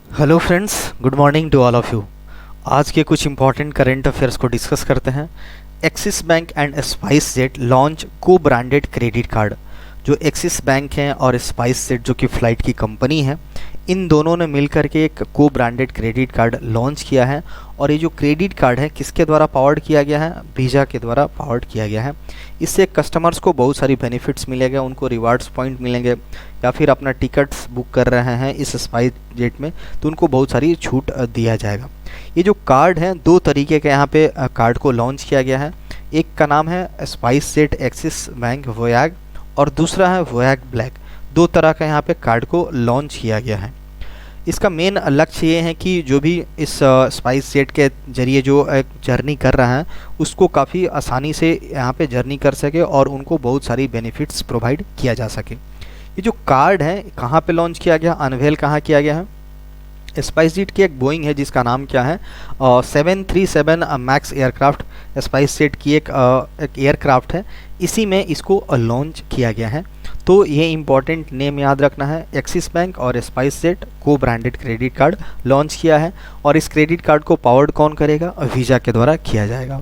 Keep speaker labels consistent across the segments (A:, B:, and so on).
A: Hello friends, good morning to all of you. आज के कुछ इंपॉर्टेंट करंट अफेयर्स को डिस्कस करते हैं। Axis Bank and SpiceJet launch को ब्रांडेड क्रेडिट कार्ड। जो एक्सिस बैंक हैं और स्पाइस जेट जो कि फ़्लाइट की कंपनी है, इन दोनों ने मिलकर के एक को ब्रांडेड क्रेडिट कार्ड लॉन्च किया है। और ये जो क्रेडिट कार्ड है किसके द्वारा पावर्ड किया गया है? वीज़ा के द्वारा पावर्ड किया गया है। इससे कस्टमर्स को बहुत सारी बेनिफिट्स मिलेंगे, उनको रिवार्ड्स पॉइंट मिलेंगे, या फिर अपना टिकट्स बुक कर रहे हैं इस स्पाइस जेट में तो उनको बहुत सारी छूट दिया जाएगा। ये जो कार्ड है, दो तरीके के यहाँ पे कार्ड को लॉन्च किया गया है। एक का नाम है स्पाइस जेट एक्सिस बैंक वोयाग और दूसरा है वोयाग ब्लैक। दो तरह का यहाँ पे कार्ड को लॉन्च किया गया है। इसका मेन लक्ष्य ये है कि जो भी इस स्पाइस जेट के ज़रिए जो एक जर्नी कर रहा है उसको काफ़ी आसानी से यहाँ पे जर्नी कर सके और उनको बहुत सारी बेनिफिट्स प्रोवाइड किया जा सके। ये जो कार्ड है कहाँ पे लॉन्च किया गया, अनवेल कहाँ किया गया है? स्पाइस जेट की एक बोइंग है जिसका नाम क्या है 737 मैक्स एयरक्राफ्ट। स्पाइस जेट की एक एयरक्राफ्ट है, इसी में इसको लॉन्च किया गया है। तो ये इंपॉर्टेंट नेम याद रखना है, एक्सिस बैंक और स्पाइस जेट को ब्रांडेड क्रेडिट कार्ड लॉन्च किया है। और इस क्रेडिट कार्ड को पावर्ड कौन करेगा? वीज़ा के द्वारा किया जाएगा।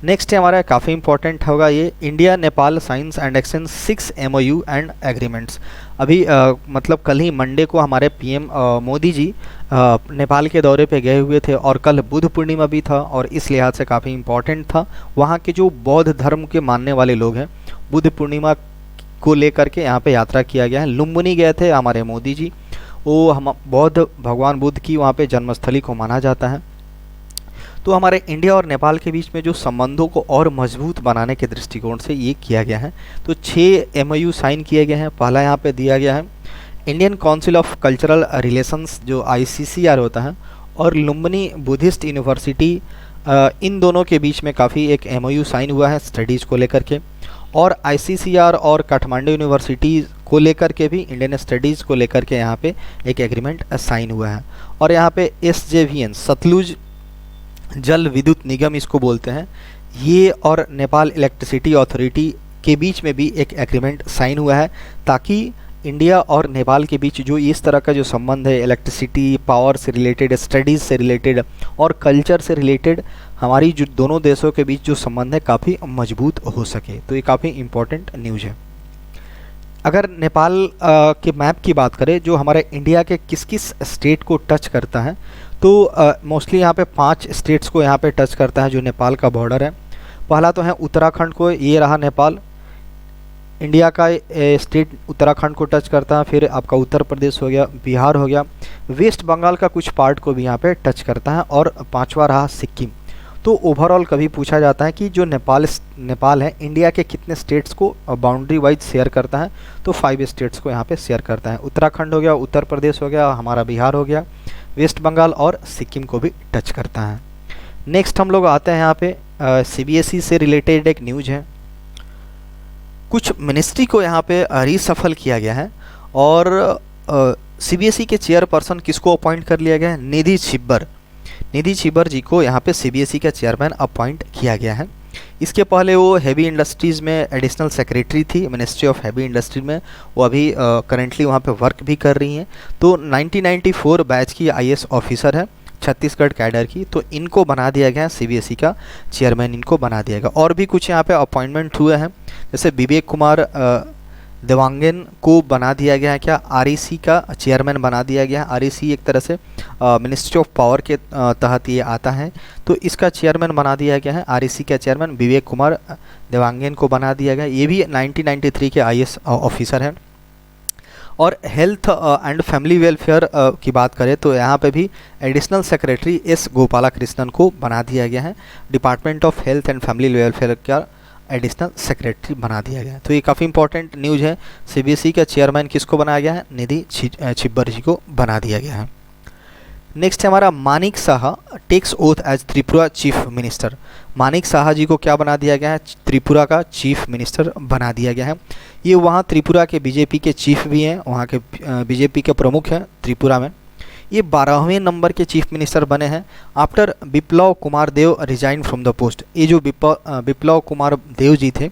A: नेक्स्ट है हमारा, काफ़ी इंपॉर्टेंट होगा ये, India Nepal science and exchange 6 MOU and agreements. अभी मतलब कल ही मंडे को हमारे PM मोदी जी नेपाल के दौरे पे गए हुए थे और कल बुद्ध पूर्णिमा भी था और इस लिहाज से काफ़ी इम्पॉर्टेंट था। वहाँ के जो बौद्ध धर्म के मानने वाले लोग हैं, बुद्ध पूर्णिमा को लेकर के यहाँ पे यात्रा किया गया है। लुम्बिनी गए थे हमारे मोदी जी, वो हम बौद्ध भगवान बुद्ध की वहाँ पे जन्मस्थली को माना जाता है। तो हमारे इंडिया और नेपाल के बीच में जो संबंधों को और मजबूत बनाने के दृष्टिकोण से ये किया गया है। तो 6 MOU साइन किए गए हैं। पहला यहाँ पे दिया गया है Indian council of cultural relations जो ICCR होता है और लुम्बिनी बुद्धिस्ट यूनिवर्सिटी, इन दोनों के बीच में काफ़ी एक MOU साइन हुआ है स्टडीज़ को लेकर के। और ICCR और काठमांडू यूनिवर्सिटी को लेकर के भी इंडियन स्टडीज़ को लेकर के यहाँ पे एक एग्रीमेंट साइन हुआ है। और यहाँ पे SJVN सतलुज जल विद्युत निगम इसको बोलते हैं, ये और नेपाल इलेक्ट्रिसिटी अथॉरिटी के बीच में भी एक एग्रीमेंट साइन हुआ है, ताकि इंडिया और नेपाल के बीच जो इस तरह का जो संबंध है इलेक्ट्रिसिटी पावर से रिलेटेड, स्टडीज़ से रिलेटेड और कल्चर से रिलेटेड, हमारी जो दोनों देशों के बीच जो संबंध है काफ़ी मजबूत हो सके। तो ये काफ़ी इम्पोर्टेंट न्यूज़ है। अगर नेपाल के मैप की बात करें जो हमारे इंडिया के किस किस स्टेट को टच करता है, तो मोस्टली यहाँ पे 5 स्टेट्स को यहाँ पे टच करता है जो नेपाल का बॉर्डर है। पहला तो है उत्तराखंड को, ये रहा नेपाल, इंडिया का स्टेट उत्तराखंड को टच करता है। फिर आपका उत्तर प्रदेश हो गया, बिहार हो गया, वेस्ट बंगाल का कुछ पार्ट को भी यहाँ पे टच करता है और पांचवा रहा सिक्किम। तो ओवरऑल कभी पूछा जाता है कि जो नेपाल है इंडिया के कितने स्टेट्स को बाउंड्री वाइज शेयर करता है, तो 5 स्टेट्स को यहाँ पे शेयर करता है। उत्तराखंड हो गया, उत्तर प्रदेश हो गया, हमारा बिहार हो गया, वेस्ट बंगाल और सिक्किम को भी टच करता है। नेक्स्ट हम लोग आते हैं यहाँ पे CBSE से रिलेटेड एक न्यूज है। कुछ मिनिस्ट्री को यहाँ पे रीसफल किया गया है और CBSE के चेयरपर्सन किसको अपॉइंट कर लिया गया है? निधि छिब्बर जी को यहाँ पे CBSE का चेयरमैन अपॉइंट किया गया है। इसके पहले वो हैवी इंडस्ट्रीज़ में एडिशनल सेक्रेटरी थी, मिनिस्ट्री ऑफ हैवी इंडस्ट्री में। वो अभी करेंटली वहाँ पे वर्क भी कर रही हैं। तो 1994 बैच की IAS ऑफिसर है, छत्तीसगढ़ कैडर की। तो इनको बना दिया गया है, CBSE का चेयरमैन इनको बना दिया गया। और भी कुछ यहाँ पे अपॉइंटमेंट हुए हैं, जैसे विवेक कुमार देवांगन को बना दिया गया है क्या, REC का चेयरमैन बना दिया गया है। REC एक तरह से मिनिस्ट्री ऑफ पावर के तहत ये आता है, तो इसका चेयरमैन बना दिया गया है। REC का चेयरमैन विवेक कुमार देवांगन को बना दिया गया। ये भी 1993 के IAS ऑफिसर हैं। और हेल्थ एंड फैमिली वेलफेयर की बात करें तो यहाँ पे भी एडिशनल सेक्रेटरी S गोपालाकृष्णन को बना दिया गया है। Department of health and family welfare का एडिशनल सेक्रेटरी बना दिया गया है। तो ये काफ़ी इंपॉर्टेंट न्यूज़ है। CBSE का चेयरमैन किसको बनाया गया है? निधि छिब्बर जी को बना दिया गया है। नेक्स्ट है हमारा Manik Saha takes oath as Tripura chief minister. Manik Saha ji को क्या बना दिया गया है? त्रिपुरा का चीफ मिनिस्टर बना दिया गया है। ये वहाँ त्रिपुरा के BJP के चीफ भी हैं, वहाँ के BJP के प्रमुख हैं त्रिपुरा में। ये 12वें नंबर के चीफ मिनिस्टर बने हैं after Biplab Kumar Deb resign from the post. ये जो बिप्लव कुमार देव जी थे,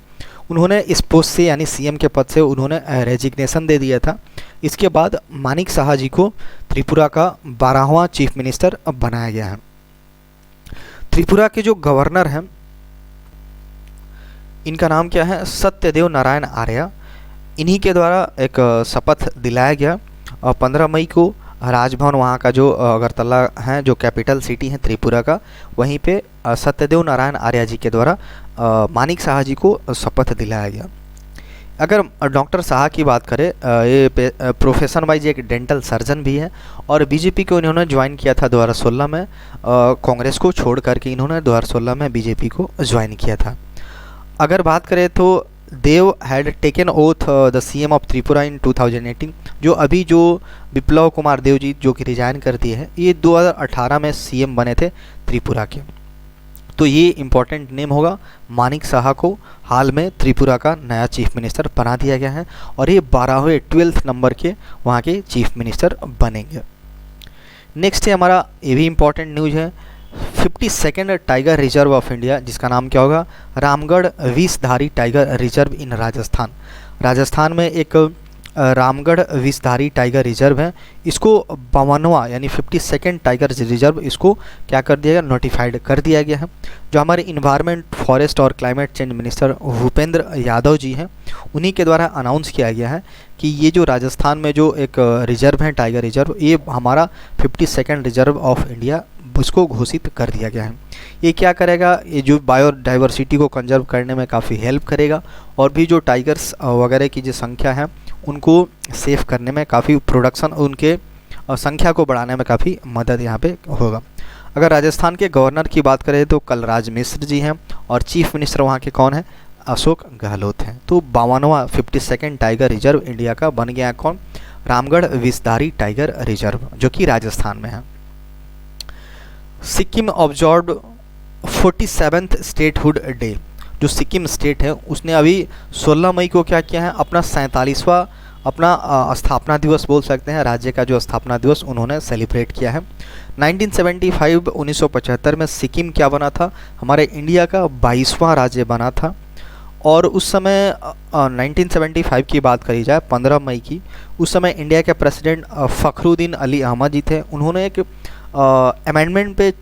A: उन्होंने इस पोस्ट से यानी CM के पद से उन्होंने रेजिग्नेशन दे दिया था। इसके बाद मानिक साहा जी को त्रिपुरा का 12वां चीफ मिनिस्टर अब बनाया गया है। त्रिपुरा के जो गवर्नर हैं इनका नाम क्या है, सत्यदेव नारायण आर्य। इन्हीं के द्वारा एक शपथ दिलाया गया और 15 मई को राजभवन, वहाँ का जो अगरतला है, जो कैपिटल सिटी है त्रिपुरा का, वहीं पे सत्यदेव नारायण आर्य जी के द्वारा मानिक साहा जी को शपथ दिलाया गया। अगर डॉक्टर साहा की बात करें, ये प्रोफेशन वाइज एक डेंटल सर्जन भी है और बीजेपी को इन्होंने ज्वाइन किया था 2016 में। कांग्रेस को छोड़ करके इन्होंने 2016 में बीजेपी को ज्वाइन किया था। अगर बात करें तो Deb had taken oath the CM of Tripura in 2018। जो अभी जो विप्लव कुमार देव जी जो कि रिजाइन कर दिए हैं, ये 2018 में सीएम बने थे त्रिपुरा के। तो ये इम्पोर्टेंट नेम होगा। मानिक साहा को हाल में त्रिपुरा का नया चीफ मिनिस्टर बना दिया गया है और ये 12वें नंबर के वहाँ के चीफ मिनिस्टर बनेंगे। नेक्स्ट है हमारा, ये भी इम्पोर्टेंट न्यूज़ है, 52nd tiger reserve of India, जिसका नाम क्या होगा, Ramgarh Vishdhari tiger reserve in Rajasthan. Rajasthan में एक रामगढ़ विषधारी टाइगर रिजर्व है। इसको 52वां यानी 52nd टाइगर रिजर्व इसको क्या कर दिया गया, नोटिफाइड कर दिया गया है। जो हमारे इन्वायरमेंट, फॉरेस्ट और climate change minister Bhupender Yadav ji हैं, उन्हीं के द्वारा अनाउंस किया गया है कि ये जो राजस्थान में जो एक रिजर्व है, टाइगर रिजर्व, ये हमारा 52nd रिजर्व ऑफ इंडिया उसको घोषित कर दिया गया है। ये क्या करेगा, ये जो बायोडाइवर्सिटी को कंजर्व करने में काफ़ी हेल्प करेगा और भी जो टाइगर्स वगैरह की जो संख्या है उनको सेव करने में काफ़ी, प्रोडक्शन उनके संख्या को बढ़ाने में काफ़ी मदद यहाँ पे होगा। अगर राजस्थान के गवर्नर की बात करें तो कलराज मिश्र जी हैं और चीफ मिनिस्टर वहाँ के कौन है, अशोक गहलोत हैं। तो 52वां 52nd टाइगर रिजर्व इंडिया का बन गया है कौन, रामगढ़ विषधारी टाइगर रिजर्व, जो कि राजस्थान में है। Sikkim observed 47th statehood day. जो सिक्किम स्टेट है उसने अभी 16 मई को क्या किया है, अपना 47वां अपना स्थापना दिवस बोल सकते हैं, राज्य का जो स्थापना दिवस उन्होंने सेलिब्रेट किया है। 1975 में सिक्किम क्या बना था, हमारे इंडिया का 22वां राज्य बना था। और उस समय 1975 की बात करी जाए 15 मई की, उस समय इंडिया के प्रेसिडेंट फ़खरुद्दीन अली अहमद जी थे। उन्होंने एक अमेंडमेंट पे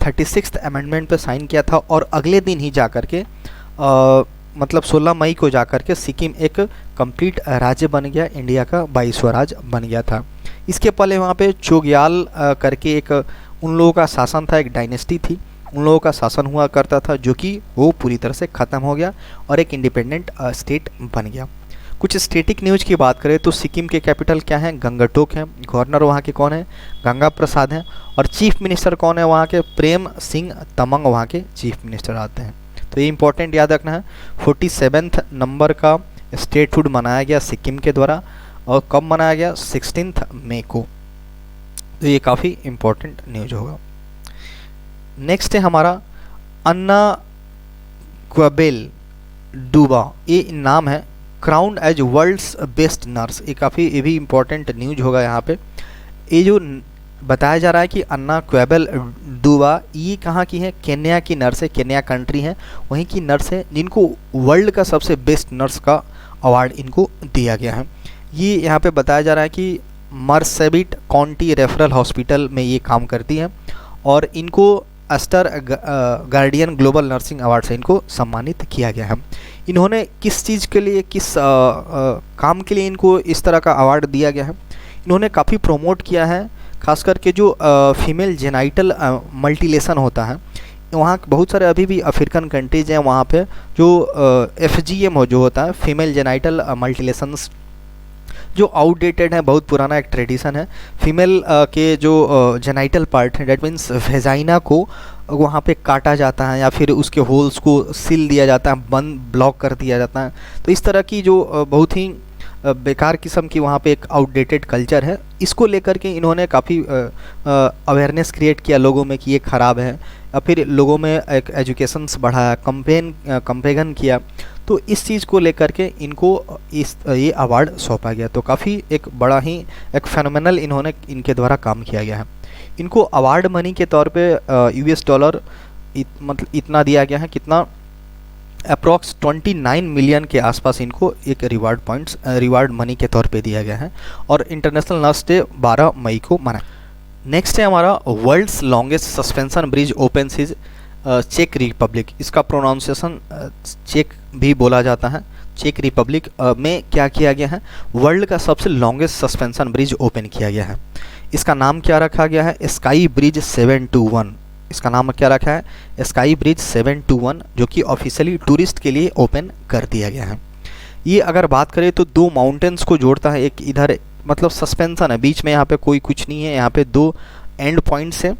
A: 36th अमेंडमेंट पे साइन किया था और अगले दिन ही जाकर के मतलब 16 मई को जाकर के सिक्किम एक कंप्लीट राज्य बन गया, इंडिया का 22वां राज्य बन गया था। इसके पहले वहाँ पे चोग्याल करके एक उन लोगों का शासन था, एक डायनेस्टी थी, उन लोगों का शासन हुआ करता था, जो कि वो पूरी तरह से ख़त्म हो गया और एक इंडिपेंडेंट स्टेट बन गया। कुछ स्टेटिक न्यूज़ की बात करें तो सिक्किम के कैपिटल क्या है, गंगटोक है। गवर्नर वहाँ के कौन है, गंगा प्रसाद हैं। और चीफ मिनिस्टर कौन है वहाँ के, प्रेम सिंह तमंग वहाँ के चीफ मिनिस्टर आते हैं। तो ये इंपॉर्टेंट याद रखना है। 47th नंबर का स्टेटहुड मनाया गया सिक्किम के द्वारा और कब मनाया गया, 16 मई को। तो ये काफ़ी इम्पोर्टेंट न्यूज होगा। नेक्स्ट है हमारा अन्ना क्वेबेल डूबा, ये नाम है, crowned as world's best nurse. ये भी इम्पोर्टेंट न्यूज होगा यहाँ पे। ये जो बताया जा रहा है कि अन्ना क्वेबेल डूबा, ये कहाँ की है, केन्या की नर्स है, केन्या कंट्री है, वहीं की नर्स है जिनको वर्ल्ड का सबसे बेस्ट नर्स का अवार्ड इनको दिया गया है। ये यहाँ पे बताया जा रहा है कि मर्सेबिट काउंटी रेफरल हॉस्पिटल में ये काम करती है और इनको Aster guardian global nursing award से इनको सम्मानित किया गया है। इन्होंने किस चीज़ के लिए, किस काम के लिए इनको इस तरह का अवार्ड दिया गया है, इन्होंने काफ़ी प्रमोट किया है, खास करके जो फीमेल जेनाइटल मल्टीलेशन होता है। वहाँ बहुत सारे अभी भी अफ्रीकन कंट्रीज हैं वहाँ पे जो FGM हो जो होता है, फीमेल जेनाइटल मल्टीलेशंस, जो आउटडेटेड है, बहुत पुराना एक ट्रेडिशन है। फीमेल के जो जेनाइटल पार्ट है, डेट मीन्स वेजाइना को वहाँ पे काटा जाता है या फिर उसके होल्स को सील दिया जाता है, बंद ब्लॉक कर दिया जाता है। तो इस तरह की जो बहुत ही बेकार किस्म की वहाँ पे एक आउटडेटेड कल्चर है, इसको लेकर के इन्होंने काफ़ी अवेयरनेस क्रिएट किया लोगों में कि ये ख़राब है, या फिर लोगों में एक एजुकेशंस बढ़ाया, कंपेगन किया। तो इस चीज़ को लेकर के इनको ये अवार्ड सौंपा गया। तो काफ़ी एक बड़ा ही एक फेनोमेनल इन्होंने इनके द्वारा काम किया गया है। इनको अवार्ड मनी के तौर पे US डॉलर मतलब इतना दिया गया है, कितना अप्रॉक्स 29 मिलियन के आसपास इनको एक रिवार्ड मनी के तौर पे दिया गया है और इंटरनेशनल नर्स डे 12 मई को मना। नेक्स्ट है हमारा world's longest suspension bridge open sees चेक रिपब्लिक। इसका प्रोनाउंसिएशन चेक भी बोला जाता है। चेक रिपब्लिक में क्या किया गया है, वर्ल्ड का सबसे लॉन्गेस्ट सस्पेंशन ब्रिज ओपन किया गया है। इसका नाम क्या रखा गया है, स्काई ब्रिज 721। इसका नाम क्या रखा है, स्काई ब्रिज 721, जो कि ऑफिशियली टूरिस्ट के लिए ओपन कर दिया गया है। ये अगर बात करें तो दो माउंटेन्स को जोड़ता है, एक इधर मतलब सस्पेंशन है, बीच में यहाँ पे कोई कुछ नहीं है, यहाँ पे दो एंड पॉइंट्स हैं,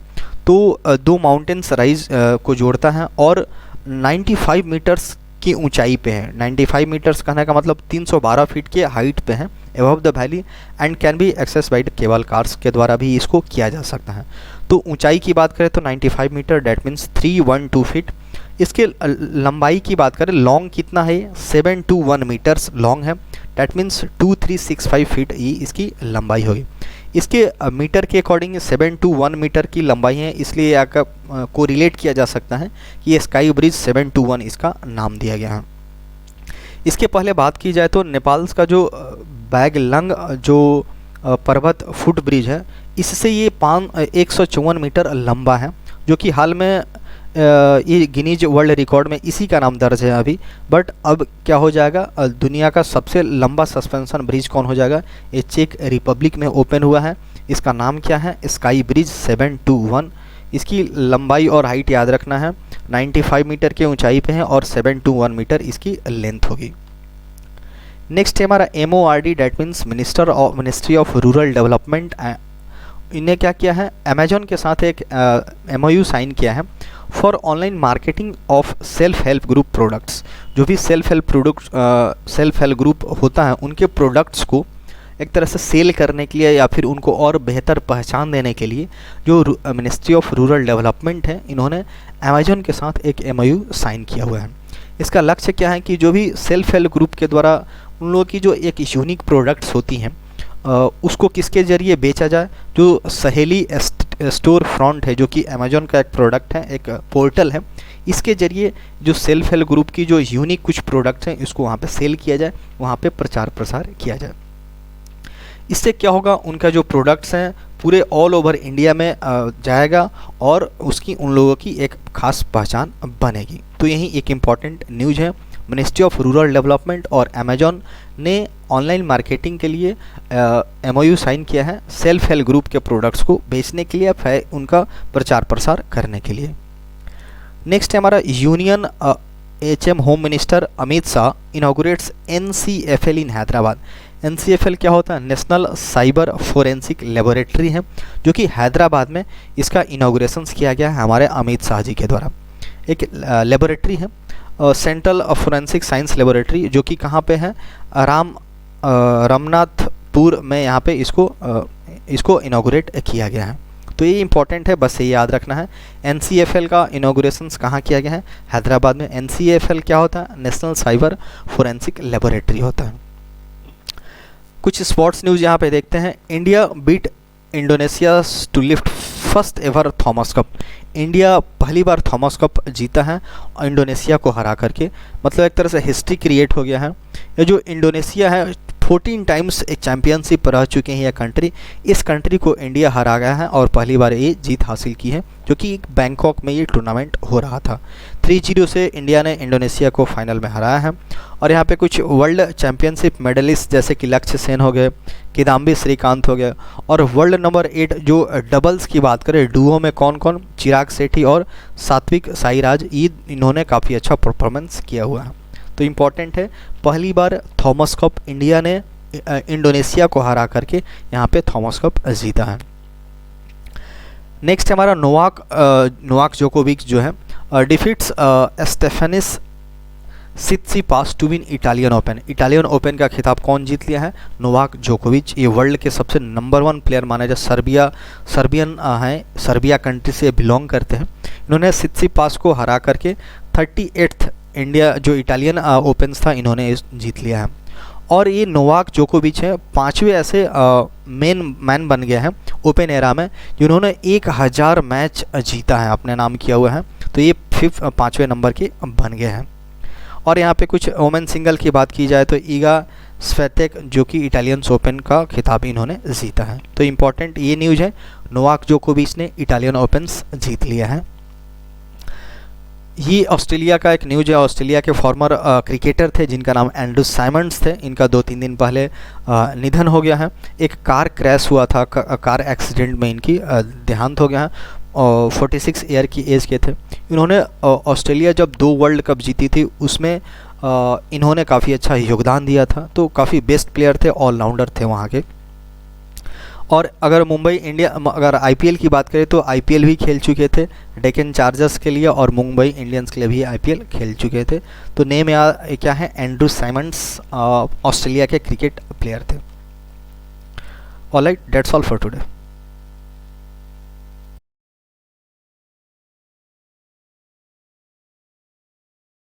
A: तो दो माउंटेन्स राइज को जोड़ता है और 95 मीटर्स की ऊंचाई पे है। 95 मीटर्स कहने का मतलब 312 फीट के हाइट पे है above the valley and can be access by cable cars के द्वारा भी इसको किया जा सकता है। तो ऊंचाई की बात करें तो 95 मीटर, डेट मीन्स 312 फीट। इसके लंबाई की बात करें, लॉन्ग कितना है, 721 मीटर्स लॉन्ग है, डेट मीन्स 2365 फीट ये इसकी लंबाई होगी। इसके मीटर के अकॉर्डिंग 721 मीटर की लंबाई है, इसलिए आकर को रिलेट किया जा सकता है कि ये स्काई ब्रिज 721 इसका नाम दिया गया है। इसके पहले बात की जाए तो नेपाल का जो बैगलंग जो पर्वत फुट ब्रिज है, इससे ये 154 मीटर लंबा है, जो कि हाल में ये गिनीज वर्ल्ड रिकॉर्ड में इसी का नाम दर्ज है अभी। बट अब क्या हो जाएगा, दुनिया का सबसे लंबा सस्पेंशन ब्रिज कौन हो जाएगा, ये चेक रिपब्लिक में ओपन हुआ है। इसका नाम क्या है, स्काई ब्रिज 721। इसकी लंबाई और हाइट याद रखना है, 95 मीटर के ऊंचाई पे है और 721 मीटर इसकी लेंथ होगी। नेक्स्ट है हमारा MORD, that means ministry of rural development. इन्हें क्या किया है, अमेजोन के साथ एक MOU साइन किया है for online marketing of self help group products. जो भी सेल्फ हेल्प ग्रुप होता है उनके प्रोडक्ट्स को एक तरह से सेल करने के लिए या फिर उनको और बेहतर पहचान देने के लिए जो मिनिस्ट्री ऑफ रूरल डेवलपमेंट है, इन्होंने अमेजोन के साथ एक MOU साइन किया हुआ है। इसका लक्ष्य क्या है कि जो भी सेल्फ हेल्प ग्रुप के द्वारा उन लोगों की जो एक यूनिक प्रोडक्ट्स होती हैं उसको किसके ज़रिए बेचा जाए। जो सहेली स्टोर फ्रंट है, जो कि अमेजोन का एक प्रोडक्ट है, एक पोर्टल है, इसके ज़रिए जो सेल्फ हेल्प ग्रुप की जो यूनिक कुछ प्रोडक्ट्स हैं इसको वहाँ पे सेल किया जाए, वहाँ पे प्रचार प्रसार किया जाए। इससे क्या होगा, उनका जो प्रोडक्ट्स हैं पूरे ऑल ओवर इंडिया में जाएगा और उसकी उन लोगों की एक खास पहचान बनेगी। तो यही एक इम्पॉर्टेंट न्यूज़ है। मिनिस्ट्री ऑफ रूरल डेवलपमेंट और अमेजोन ने ऑनलाइन मार्केटिंग के लिए MOU साइन किया है, सेल्फ हेल्प ग्रुप के प्रोडक्ट्स को बेचने के लिए, उनका प्रचार प्रसार करने के लिए। नेक्स्ट है हमारा union HM home minister Amit Shah inaugurates NCFL इन हैदराबाद। NCFL क्या होता है, नेशनल साइबर फोरेंसिक लेबोरेटरी है, जो कि हैदराबाद में इसका इनॉग्रेशन किया गया है हमारे अमित शाह जी के द्वारा। एक लेबोरेटरी है, सेंट्रल फोरेंसिक साइंस लेबोरेटरी, जो कि कहाँ पे है, रामनाथपुर में यहाँ पे इसको इनॉग्रेट किया गया है। तो ये इंपॉर्टेंट है, बस ये याद रखना है। NCFL का इनॉग्रेशन कहाँ किया गया है, हैदराबाद में। NCFL क्या होता है, नेशनल साइबर फोरेंसिक लेबोरेटरी होता है। कुछ स्पोर्ट्स न्यूज़ यहाँ पे देखते हैं। India beat Indonesia to lift first ever Thomas Cup. India पहली बार थॉमस कप जीता है इंडोनेशिया को हरा करके, मतलब एक तरह से हिस्ट्री क्रिएट हो गया है। ये जो इंडोनेशिया है 14 टाइम्स एक चैम्पियनशिप रह चुके हैं यह कंट्री। इस कंट्री को इंडिया हरा गया है और पहली बार ये जीत हासिल की है, जो कि बैंकॉक में ये टूर्नामेंट हो रहा था। 3-0 से इंडिया ने इंडोनेशिया को फाइनल में हराया है। और यहाँ पे कुछ वर्ल्ड चैम्पियनशिप मेडलिस्ट जैसे कि लक्ष्य सेन हो गए, किदाम्बी श्रीकांत हो गए, और वर्ल्ड नंबर 8 जो डबल्स की बात करें डुओ में कौन कौन, चिराग शेट्टी और सात्विक साईराज, इन्होंने काफ़ी अच्छा परफॉर्मेंस किया हुआ है। तो इम्पॉर्टेंट है, पहली बार थॉमस कप इंडिया ने इंडोनेशिया को हरा करके यहाँ पे थॉमस कप जीता है। नेक्स्ट हमारा नोवाक जोकोविच जो है defeats Stefanos Tsitsipas to win Italian Open. Italian Open का खिताब कौन जीत लिया है, नोवाक जोकोविच। ये वर्ल्ड के सबसे नंबर 1 प्लेयर माने जा, सर्बियन हैं, सर्बिया कंट्री से बिलोंग करते हैं। इन्होंने सित्सिपास को हरा करके 38th इंडिया जो इटालियन ओपन्स था इन्होंने जीत लिया है। और ये नोवाक जोकोविच है 5वें ऐसे मैन बन गया है ओपन एरा में जिन्होंने 1000 मैच जीता है, अपने नाम किया हुआ है। तो ये 5वें नंबर के बन गए हैं। और यहाँ पे कुछ वोमेन सिंगल की बात की जाए तो ईगा स्वेतेक जो कि इटालियन ओपन का खिताब इन्होंने जीता है। तो इम्पॉर्टेंट ये न्यूज़ है, नोवाक जोकोविच ने इटालियन ओपन्स जीत लिया है। ये ऑस्ट्रेलिया का एक न्यूज है। ऑस्ट्रेलिया के फॉर्मर क्रिकेटर थे जिनका नाम एंड्रू साइमंड्स थे। इनका 2-3 दिन पहले निधन हो गया है। एक कार क्रैश हुआ था, कार एक्सीडेंट में इनकी देहांत हो गया है और 46 ईयर की एज के थे। इन्होंने ऑस्ट्रेलिया जब 2 वर्ल्ड कप जीती थी उसमें इन्होंने काफ़ी अच्छा योगदान दिया था। तो काफ़ी बेस्ट प्लेयर थे, ऑलराउंडर थे वहाँ के। और अगर मुंबई इंडिया अगर आईपीएल की बात करें तो आईपीएल भी खेल चुके थे डेक्कन चार्जर्स के लिए और मुंबई इंडियंस के लिए भी आईपीएल खेल चुके थे। तो नेम क्या है, एंड्रू साइमंड्स ऑस्ट्रेलिया के क्रिकेट प्लेयर थे। Alright, that's all for today.